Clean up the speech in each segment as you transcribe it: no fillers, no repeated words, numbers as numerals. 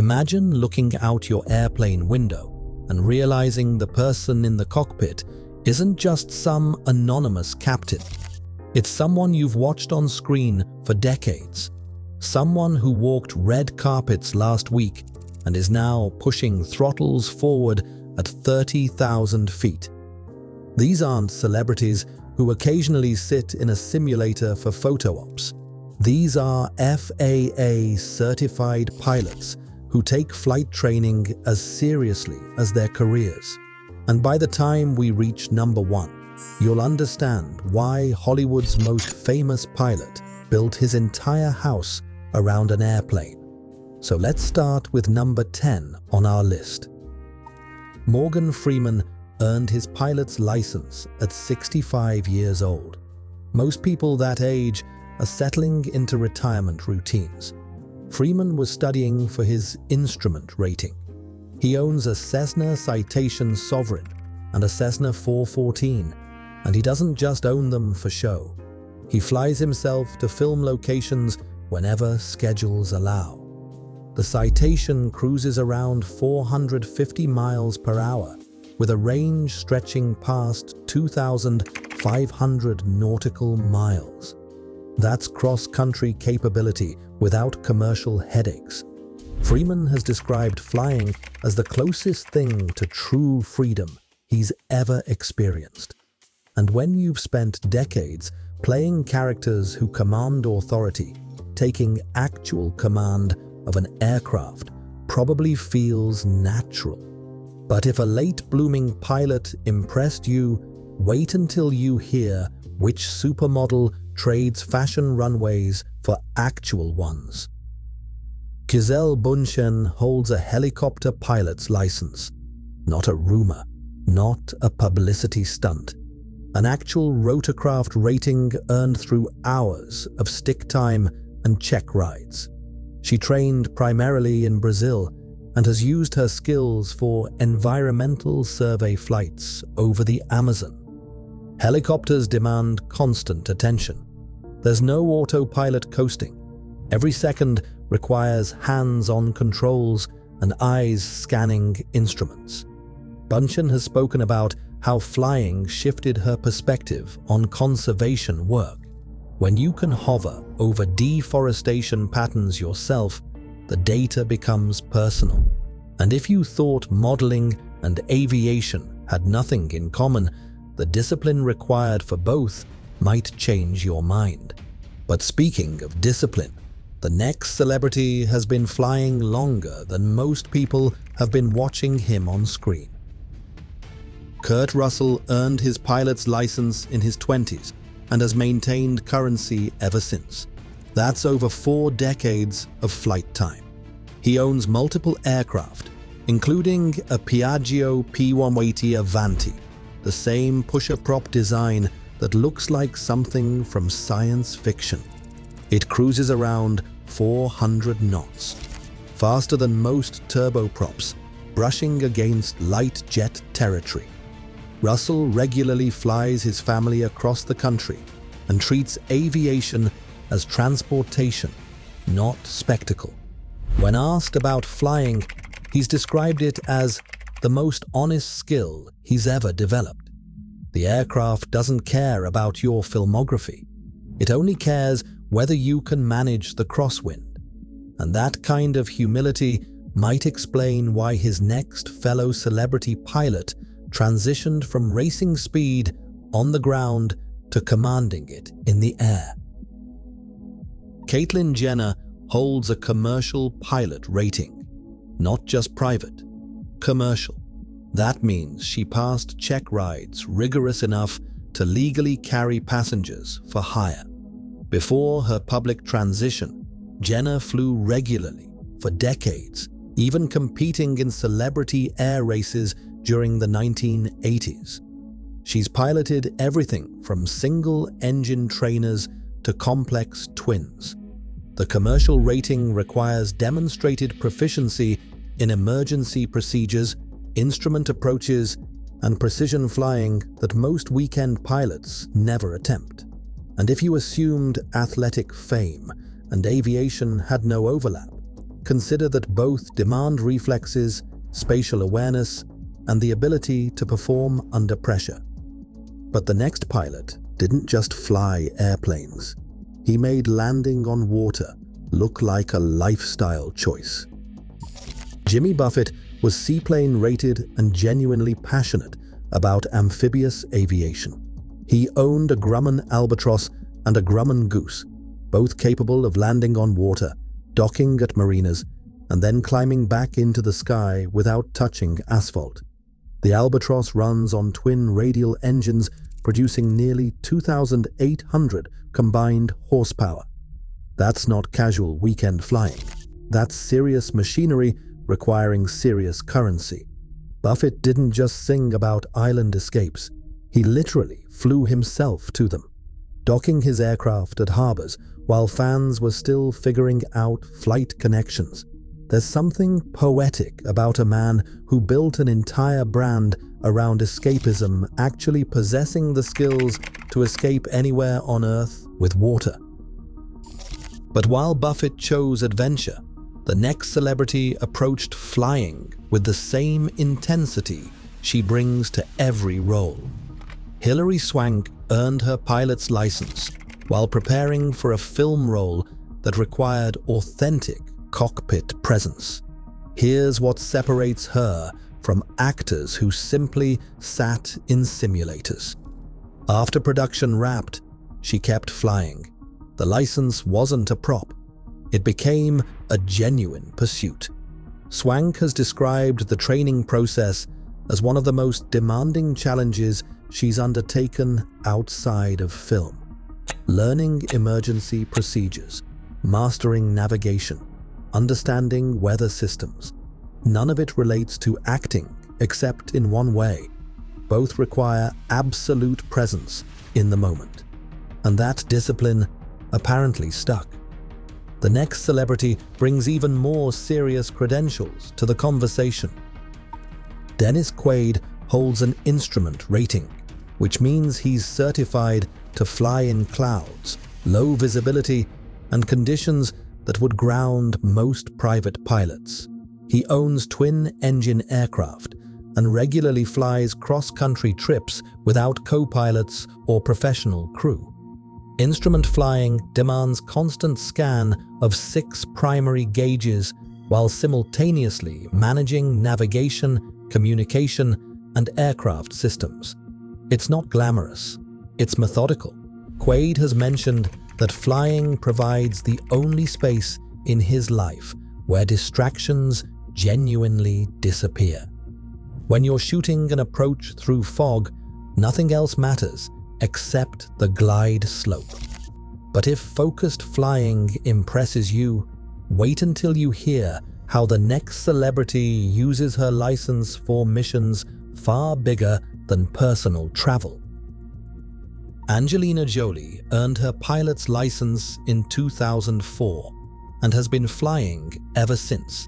Imagine looking out your airplane window and realizing the person in the cockpit isn't just some anonymous captain. It's someone you've watched on screen for decades. Someone who walked red carpets last week and is now pushing throttles forward at 30,000 feet. These aren't celebrities who occasionally sit in a simulator for photo ops. These are FAA-certified pilots who take flight training as seriously as their careers. And by the time we reach number 1, you'll understand why Hollywood's most famous pilot built his entire house around an airplane. So let's start with number 10 on our list. Morgan Freeman earned his pilot's license at 65 years old. Most people that age are settling into retirement routines. Freeman was studying for his instrument rating. He owns a Cessna Citation Sovereign and a Cessna 414, and he doesn't just own them for show. He flies himself to film locations whenever schedules allow. The Citation cruises around 450 miles per hour, with a range stretching past 2,500 nautical miles. That's cross-country capability without commercial headaches. Freeman has described flying as the closest thing to true freedom he's ever experienced. And when you've spent decades playing characters who command authority, taking actual command of an aircraft probably feels natural. But if a late-blooming pilot impressed you, wait until you hear which supermodel trades fashion runways for actual ones. Gisele Bündchen holds a helicopter pilot's license. Not a rumor, not a publicity stunt. An actual rotorcraft rating earned through hours of stick time and check rides. She trained primarily in Brazil and has used her skills for environmental survey flights over the Amazon. Helicopters demand constant attention. There's no autopilot coasting. Every second requires hands-on controls and eyes scanning instruments. Bündchen has spoken about how flying shifted her perspective on conservation work. When you can hover over deforestation patterns yourself, the data becomes personal. And if you thought modeling and aviation had nothing in common, the discipline required for both might change your mind. But speaking of discipline, the next celebrity has been flying longer than most people have been watching him on screen. Kurt Russell earned his pilot's license in his 20s and has maintained currency ever since. That's over 4 decades of flight time. He owns multiple aircraft, including a Piaggio P180 Avanti, the same pusher-prop design that looks like something from science fiction. It cruises around 400 knots, faster than most turboprops, brushing against light jet territory. Russell regularly flies his family across the country and treats aviation as transportation, not spectacle. When asked about flying, he's described it as the most honest skill he's ever developed. The aircraft doesn't care about your filmography. It only cares whether you can manage the crosswind. And that kind of humility might explain why his next fellow celebrity pilot transitioned from racing speed on the ground to commanding it in the air. Kylie Jenner holds a commercial pilot rating, not just private, commercial. That means she passed check rides rigorous enough to legally carry passengers for hire. Before her public transition, Jenner flew regularly for decades, even competing in celebrity air races during the 1980s. She's piloted everything from single-engine trainers to complex twins. The commercial rating requires demonstrated proficiency in emergency procedures, instrument approaches, and precision flying that most weekend pilots never attempt. And if you assumed athletic fame and aviation had no overlap, consider that both demand reflexes, spatial awareness, and the ability to perform under pressure. But the next pilot didn't just fly airplanes. He made landing on water look like a lifestyle choice. Jimmy Buffett was seaplane rated and genuinely passionate about amphibious aviation. He owned a Grumman Albatross and a Grumman Goose, both capable of landing on water, docking at marinas, and then climbing back into the sky without touching asphalt. The Albatross runs on twin radial engines, producing nearly 2,800 combined horsepower. That's not casual weekend flying. That's serious machinery requiring serious currency. Buffett didn't just sing about island escapes. He literally flew himself to them, docking his aircraft at harbors while fans were still figuring out flight connections. There's something poetic about a man who built an entire brand around escapism actually possessing the skills to escape anywhere on Earth with water. But while Buffett chose adventure, the next celebrity approached flying with the same intensity she brings to every role. Hilary Swank earned her pilot's license while preparing for a film role that required authentic cockpit presence. Here's what separates her from actors who simply sat in simulators. After production wrapped, she kept flying. The license wasn't a prop. It became a genuine pursuit. Swank has described the training process as one of the most demanding challenges she's undertaken outside of film. Learning emergency procedures, mastering navigation, understanding weather systems. None of it relates to acting, except in one way. Both require absolute presence in the moment. And that discipline apparently stuck. The next celebrity brings even more serious credentials to the conversation. Dennis Quaid holds an instrument rating, which means he's certified to fly in clouds, low visibility, and conditions that would ground most private pilots. He owns twin-engine aircraft and regularly flies cross-country trips without co-pilots or professional crew. Instrument flying demands constant scan of 6 primary gauges while simultaneously managing navigation, communication, and aircraft systems. It's not glamorous, it's methodical. Quaid has mentioned that flying provides the only space in his life where distractions genuinely disappear. When you're shooting an approach through fog, nothing else matters except the glide slope. But if focused flying impresses you, wait until you hear how the next celebrity uses her license for missions far bigger than personal travel. Angelina Jolie earned her pilot's license in 2004 and has been flying ever since.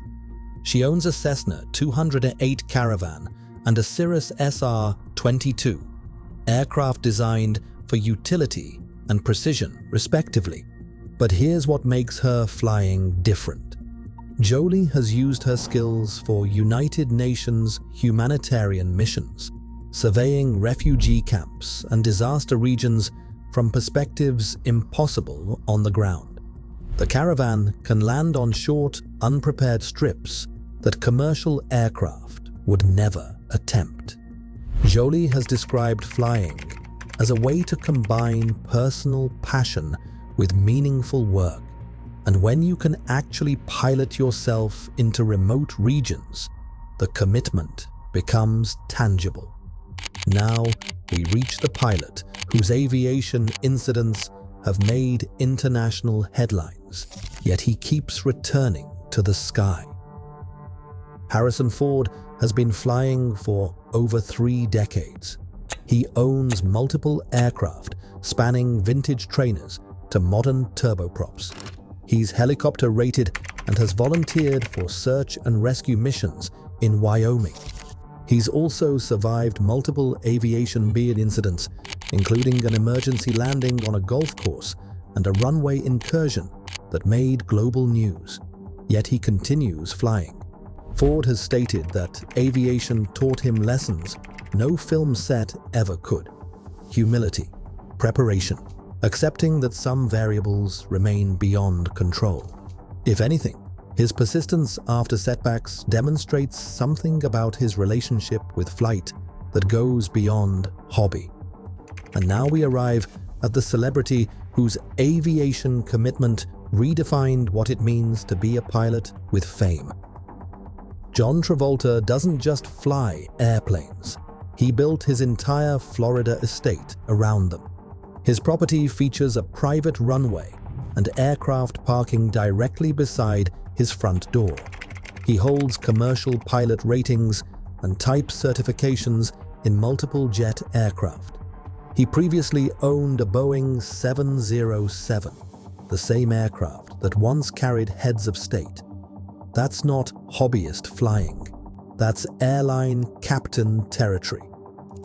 She owns a Cessna 208 Caravan and a Cirrus SR-22, aircraft designed for utility and precision, respectively. But here's what makes her flying different. Jolie has used her skills for United Nations humanitarian missions, surveying refugee camps and disaster regions from perspectives impossible on the ground. The Caravan can land on short, unprepared strips that commercial aircraft would never attempt. Jolie has described flying as a way to combine personal passion with meaningful work, and when you can actually pilot yourself into remote regions, the commitment becomes tangible. Now we reach the pilot whose aviation incidents have made international headlines, yet he keeps returning to the sky. Harrison Ford has been flying for over 3 decades. He owns multiple aircraft spanning vintage trainers to modern turboprops. He's helicopter rated and has volunteered for search and rescue missions in Wyoming. He's also survived multiple aviation beard incidents, including an emergency landing on a golf course and a runway incursion that made global news. yet he continues flying. Ford has stated that aviation taught him lessons no film set ever could. Humility, preparation, accepting that some variables remain beyond control. If anything, his persistence after setbacks demonstrates something about his relationship with flight that goes beyond hobby. And now we arrive at the celebrity whose aviation commitment redefined what it means to be a pilot with fame. John Travolta doesn't just fly airplanes. He built his entire Florida estate around them. His property features a private runway and aircraft parking directly beside his front door. He holds commercial pilot ratings and type certifications in multiple jet aircraft. He previously owned a Boeing 707, the same aircraft that once carried heads of state. That's not hobbyist flying. That's airline captain territory.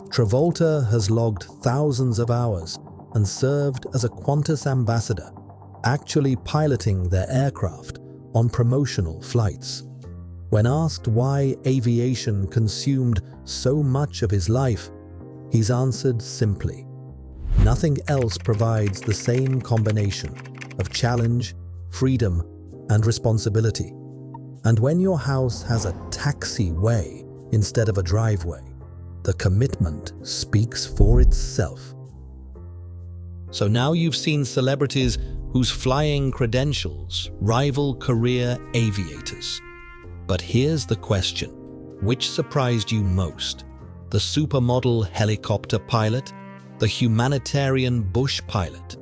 Travolta has logged thousands of hours and served as a Qantas ambassador, actually piloting their aircraft on promotional flights. When asked why aviation consumed so much of his life, he's answered simply, nothing else provides the same combination of challenge, freedom, and responsibility. And when your house has a taxiway instead of a driveway, the commitment speaks for itself. So now you've seen celebrities whose flying credentials rival career aviators. But here's the question: which surprised you most? The supermodel helicopter pilot, the humanitarian bush pilot,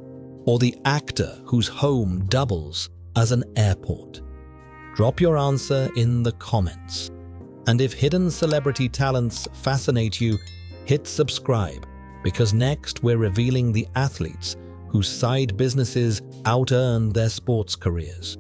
or the actor whose home doubles as an airport? Drop your answer in the comments. And if hidden celebrity talents fascinate you, hit subscribe, because next we're revealing the athletes whose side businesses out-earn their sports careers.